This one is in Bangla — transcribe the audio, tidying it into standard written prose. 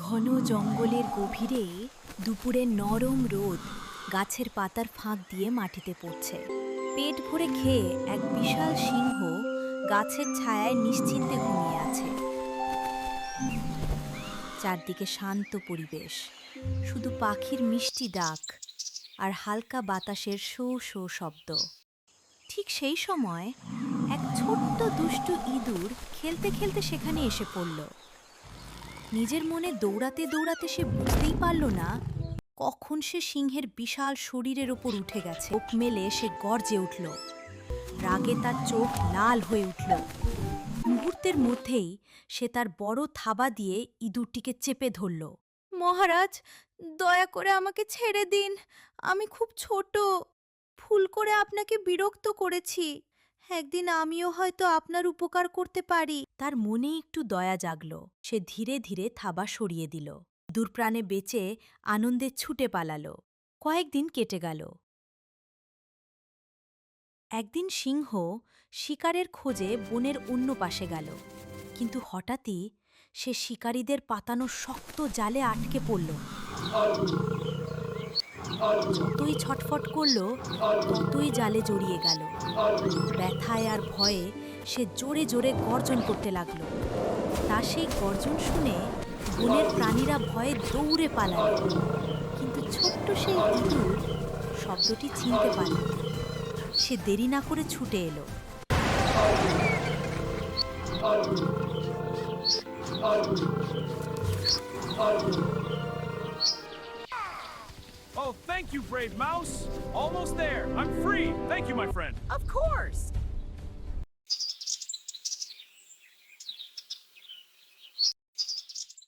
ঘন জঙ্গলের গভীরে দুপুরের নরম রোদ গাছের পাতার ফাঁক দিয়ে মাটিতে পড়ছে। পেট ভরে খেয়ে এক বিশাল সিংহ গাছের ছায়ায় নিশ্চিন্তে ঘুমিয়ে আছে। চারদিকে শান্ত পরিবেশ, শুধু পাখির মিষ্টি ডাক আর হালকা বাতাসের শো শো শব্দ। ঠিক সেই সময় এক ছোট্ট দুষ্টু ইঁদুর খেলতে খেলতে সেখানে এসে পড়ল। নিজের মনে দৌড়াতে দৌড়াতে সে বুঝতেই পারল না কখন সে সিংহের বিশাল শরীরের ওপর উঠে গেছে। চোখ মেলে সে গর্জে উঠল, রাগে তার চোখ লাল হয়ে উঠল। মুহূর্তের মধ্যেই সে তার বড় থাবা দিয়ে ইঁদুরটিকে চেপে ধরল। মহারাজ, দয়া করে আমাকে ছেড়ে দিন, আমি খুব ছোট, ভুল করে আপনাকে বিরক্ত করেছি। একদিন আমিও হয়তো আপনার উপকার করতে পারি। তার মনে একটু দয়া জাগল। সে ধীরে ধীরে থাবা সরিয়ে দিল। দূরপ্রাণে বেঁচে আনন্দে ছুটে পালালো। কয়েকদিন কেটে গেল। একদিন সিংহ শিকারের খোঁজে বনের অন্য পাশে গেল, কিন্তু হঠাৎই সে শিকারীদের পাতানো শক্ত জালে আটকে পড়ল। যতই ছটফট করল ততই জালে জড়িয়ে গেল। ব্যথায় আর ভয়ে সে জোরে জোরে গর্জন করতে লাগল। তা সেই গর্জন শুনে বনের প্রাণীরা ভয়ে দৌড়ে পালাল, কিন্তু ছোট্ট সেই ইঁদুর শব্দটি চিনতে পারল। সে দেরি না করে ছুটে এলো। Oh, thank you, brave mouse. Almost there. I'm free. Thank you, my friend. Of course!